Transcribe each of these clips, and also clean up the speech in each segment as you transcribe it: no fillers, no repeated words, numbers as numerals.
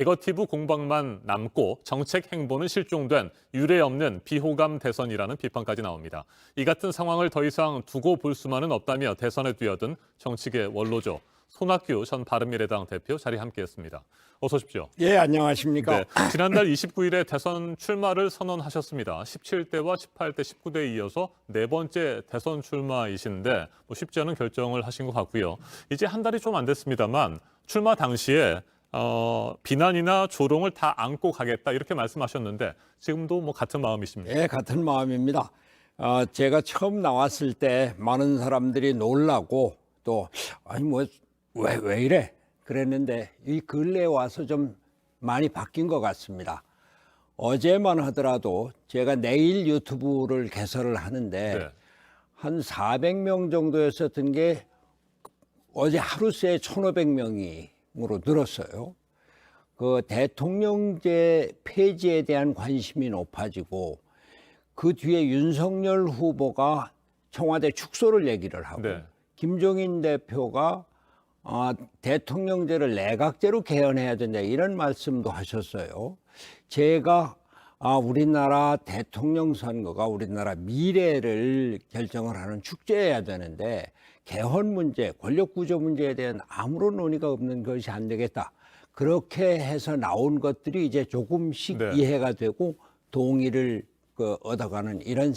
네거티브 공방만 남고 정책 행보는 실종된 유례없는 비호감 대선이라는 비판까지 나옵니다. 이 같은 상황을 더 이상 두고 볼 수만은 없다며 대선에 뛰어든 정치계 원로죠. 손학규 전 바른미래당 대표 자리에 함께했습니다. 어서 오십시오. 예, 안녕하십니까. 네, 지난달 29일에 대선 출마를 선언하셨습니다. 17대와 18대, 19대에 이어서 네 번째 대선 출마이신데 쉽지 않은 결정을 하신 것 같고요. 이제 한 달이 좀 안 됐습니다만 출마 당시에 비난이나 조롱을 다 안고 가겠다 이렇게 말씀하셨는데 지금도 같은 마음이십니까? 예, 같은 마음입니다. 제가 처음 나왔을 때 많은 사람들이 놀라고 또 아니 왜 이래 그랬는데 이 근래에 와서 좀 많이 바뀐 것 같습니다. 어제만 하더라도 제가 내일 유튜브를 개설을 하는데 네. 한 400명 정도였었던 게 어제 하루 새에 1,500명으로 늘었어요. 그 대통령제 폐지에 대한 관심이 높아지고 그 뒤에 윤석열 후보가 청와대 축소를 얘기를 하고 네. 김종인 대표가 대통령제를 내각제로 개헌해야 된다 이런 말씀도 하셨어요. 제가 우리나라 대통령 선거가 우리나라 미래를 결정을 하는 축제여야 되는데 개헌 문제, 권력 구조 문제에 대한 아무런 논의가 없는 것이 안 되겠다. 그렇게 해서 나온 것들이 이제 조금씩 네. 이해가 되고 동의를 얻어가는 이런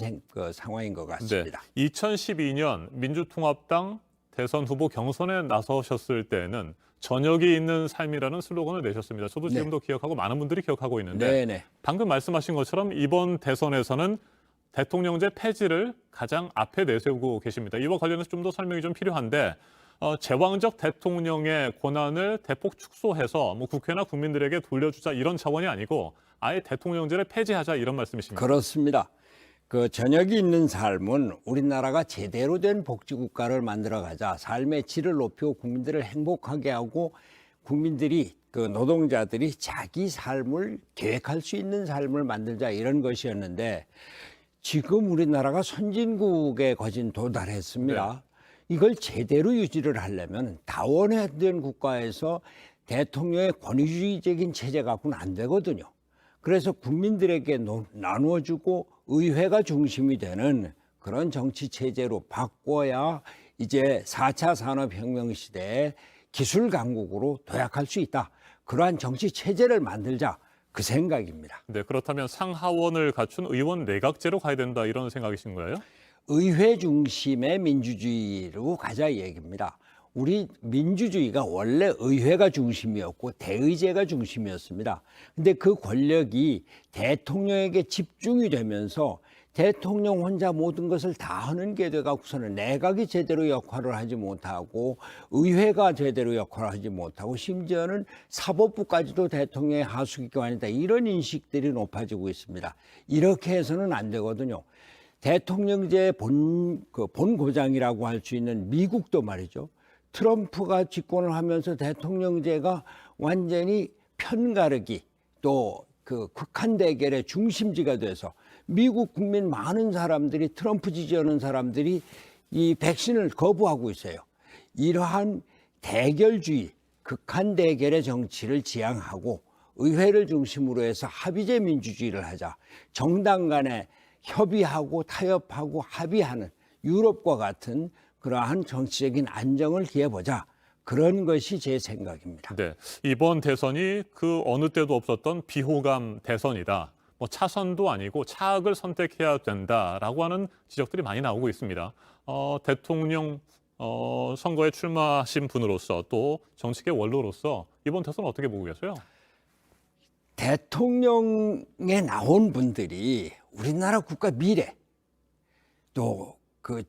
상황인 것 같습니다. 네. 2012년 민주통합당 대선 후보 경선에 나서셨을 때는 저녁이 있는 삶이라는 슬로건을 내셨습니다. 저도 네. 지금도 기억하고 많은 분들이 기억하고 있는데 네네. 방금 말씀하신 것처럼 이번 대선에서는 대통령제 폐지를 가장 앞에 내세우고 계십니다. 이와 관련해서 좀 더 설명이 좀 필요한데 제왕적 대통령의 권한을 대폭 축소해서 국회나 국민들에게 돌려주자 이런 차원이 아니고 아예 대통령제를 폐지하자 이런 말씀이십니까? 그렇습니다. 그 저녁이 있는 삶은 우리나라가 제대로 된 복지국가를 만들어가자, 삶의 질을 높이고 국민들을 행복하게 하고 국민들이 노동자들이 자기 삶을 계획할 수 있는 삶을 만들자 이런 것이었는데 지금 우리나라가 선진국에 거진 도달했습니다. 이걸 제대로 유지를 하려면 다원화된 국가에서 대통령의 권위주의적인 체제 갖고는 안 되거든요. 그래서 국민들에게 나누어주고 의회가 중심이 되는 그런 정치 체제로 바꿔야 이제 4차 산업혁명 시대에 기술 강국으로 도약할 수 있다. 그러한 정치 체제를 만들자. 그 생각입니다. 네, 그렇다면 상하원을 갖춘 의원 내각제로 가야 된다 이런 생각이신 거예요? 의회 중심의 민주주의로 가자 이 얘기입니다. 우리 민주주의가 원래 의회가 중심이었고 대의제가 중심이었습니다. 근데 그 권력이 대통령에게 집중이 되면서 대통령 혼자 모든 것을 다 하는 게 돼갖고서는 내각이 제대로 역할을 하지 못하고 의회가 제대로 역할을 하지 못하고 심지어는 사법부까지도 대통령의 하수기관이다 이런 인식들이 높아지고 있습니다. 이렇게 해서는 안 되거든요. 대통령제의 본고장이라고 할 수 있는 미국도 말이죠. 트럼프가 집권을 하면서 대통령제가 완전히 편가르기 또 극한 대결의 중심지가 돼서 미국 국민 많은 사람들이 트럼프 지지하는 사람들이 이 백신을 거부하고 있어요. 이러한 대결주의, 극한 대결의 정치를 지향하고 의회를 중심으로 해서 합의제 민주주의를 하자. 정당 간에 협의하고 타협하고 합의하는 유럽과 같은 그러한 정치적인 안정을 기해보자. 그런 것이 제 생각입니다. 네, 이번 대선이 그 어느 때도 없었던 비호감 대선이다. 차선도 아니고 차악을 선택해야 된다라고 하는 지적들이 많이 나오고 있습니다. 대통령 선거에 출마하신 분으로서 또 정치계 원로로서 이번 대선 어떻게 보고 계세요? 대통령에 나온 분들이 우리나라 국가 미래 또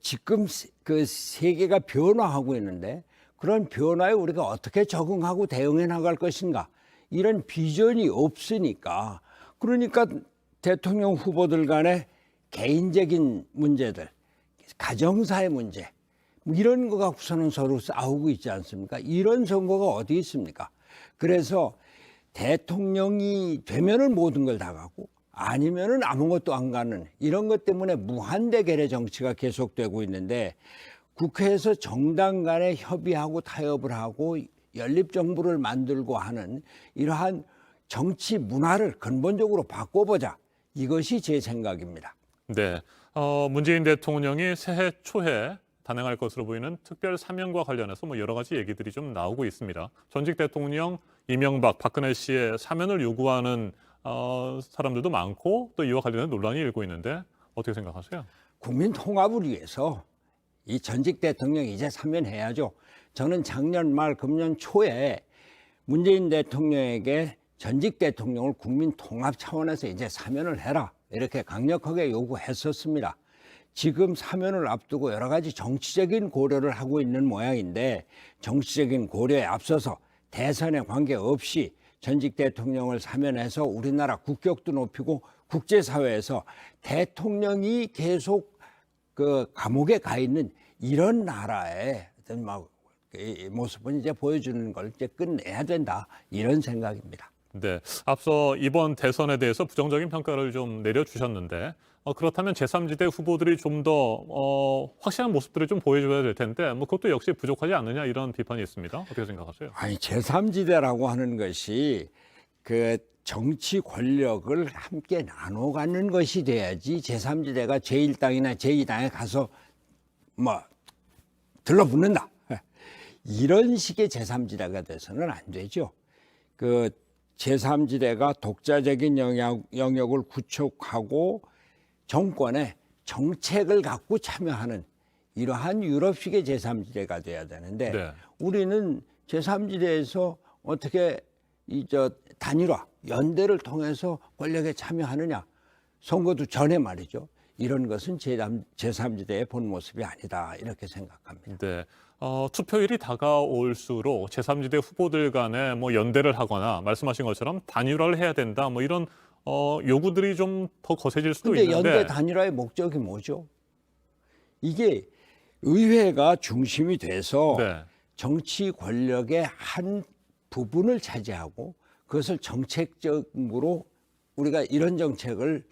지금 세계가 변화하고 있는데 그런 변화에 우리가 어떻게 적응하고 대응해 나갈 것인가 이런 비전이 없으니까 그러니까 대통령 후보들 간의 개인적인 문제들, 가정사의 문제 이런 거 갖고서는 서로 싸우고 있지 않습니까? 이런 선거가 어디 있습니까? 그래서 대통령이 되면은 모든 걸 다 가고 아니면은 아무것도 안 가는 이런 것 때문에 무한대결의 정치가 계속되고 있는데 국회에서 정당 간에 협의하고 타협을 하고 연립정부를 만들고 하는 이러한 정치 문화를 근본적으로 바꿔보자. 이것이 제 생각입니다. 네, 문재인 대통령이 새해 초에 단행할 것으로 보이는 특별 사면과 관련해서 뭐 여러 가지 얘기들이 좀 나오고 있습니다. 전직 대통령 이명박, 박근혜 씨의 사면을 요구하는 사람들도 많고 또 이와 관련된 논란이 일고 있는데 어떻게 생각하세요? 국민 통합을 위해서 이 전직 대통령이 이제 사면해야죠. 저는 작년 말 금년 초에 문재인 대통령에게 전직 대통령을 국민 통합 차원에서 이제 사면을 해라 이렇게 강력하게 요구했었습니다. 지금 사면을 앞두고 여러 가지 정치적인 고려를 하고 있는 모양인데 정치적인 고려에 앞서서 대선에 관계없이 전직 대통령을 사면해서 우리나라 국격도 높이고 국제사회에서 대통령이 계속 그 감옥에 가 있는 이런 나라의 어떤 이 모습은 이제 보여주는 걸 이제 끝내야 된다 이런 생각입니다. 네, 앞서 이번 대선에 대해서 부정적인 평가를 좀 내려주셨는데 그렇다면 제3지대 후보들이 좀 더 확실한 모습들을 좀 보여줘야 될 텐데 뭐 그것도 역시 부족하지 않느냐 이런 비판이 있습니다. 어떻게 생각하세요? 아니 제3지대라고 하는 것이 그 정치 권력을 함께 나눠 갖는 것이 돼야지 제3지대가 제1당이나 제2당에 가서 뭐 들러붙는다. 이런 식의 제3지대가 돼서는 안 되죠. 그 제3지대가 독자적인 영역을 구축하고 정권의 정책을 갖고 참여하는 이러한 유럽식의 제3지대가 돼야 되는데 네. 우리는 제3지대에서 어떻게 단일화, 연대를 통해서 권력에 참여하느냐. 선거도 전에 말이죠. 이런 것은 제3지대의 본 모습이 아니다. 이렇게 생각합니다. 네. 투표일이 다가올수록 제3지대 후보들 간에 뭐 연대를 하거나 말씀하신 것처럼 단일화를 해야 된다. 뭐 이런 요구들이 좀 더 거세질 수도 근데 있는데 연대 단일화의 목적이 뭐죠? 이게 의회가 중심이 돼서 네. 정치 권력의 한 부분을 차지하고 그것을 정책적으로 우리가 이런 정책을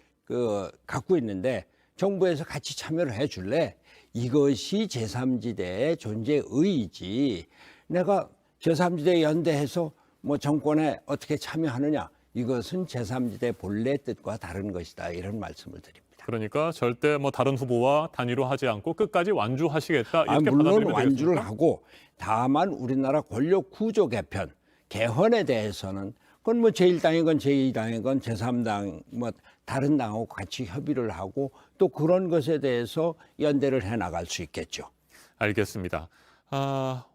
갖고 있는데 정부에서 같이 참여를 해 줄래? 이것이 제3지대의 존재 의의지. 내가 제3지대 연대해서 뭐 정권에 어떻게 참여하느냐? 이것은 제3지대 본래 뜻과 다른 것이다. 이런 말씀을 드립니다. 그러니까 절대 뭐 다른 후보와 단일화하지 않고 끝까지 완주하시겠다 이렇게 물론 받아들이면 완주를 되겠습니까? 하고 다만 우리나라 권력 구조 개편, 개헌에 대해서는 그건 뭐 제1당이건 제2당이건 제3당 뭐 다른 당하고 같이 협의를 하고 또 그런 것에 대해서 연대를 해 나갈 수 있겠죠. 알겠습니다.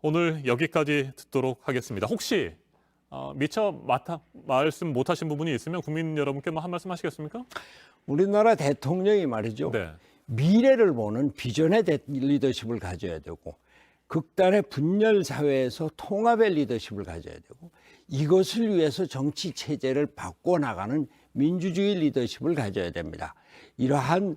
오늘 여기까지 듣도록 하겠습니다. 혹시 미처 말씀 못하신 부분이 있으면 국민 여러분께 뭐 한 말씀 하시겠습니까? 우리나라 대통령이 말이죠. 네. 미래를 보는 비전의 리더십을 가져야 되고 극단의 분열 사회에서 통합의 리더십을 가져야 되고 이것을 위해서 정치 체제를 바꿔나가는 민주주의 리더십을 가져야 됩니다. 이러한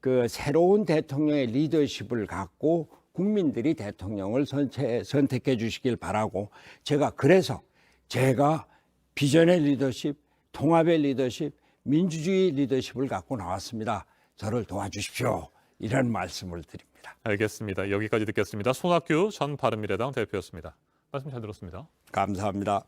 그 새로운 대통령의 리더십을 갖고 국민들이 대통령을 선택해 주시길 바라고 제가 비전의 리더십, 통합의 리더십, 민주주의 리더십을 갖고 나왔습니다. 저를 도와주십시오. 이런 말씀을 드립니다. 알겠습니다. 여기까지 듣겠습니다. 손학규 전 바른미래당 대표였습니다. 말씀 잘 들었습니다. 감사합니다.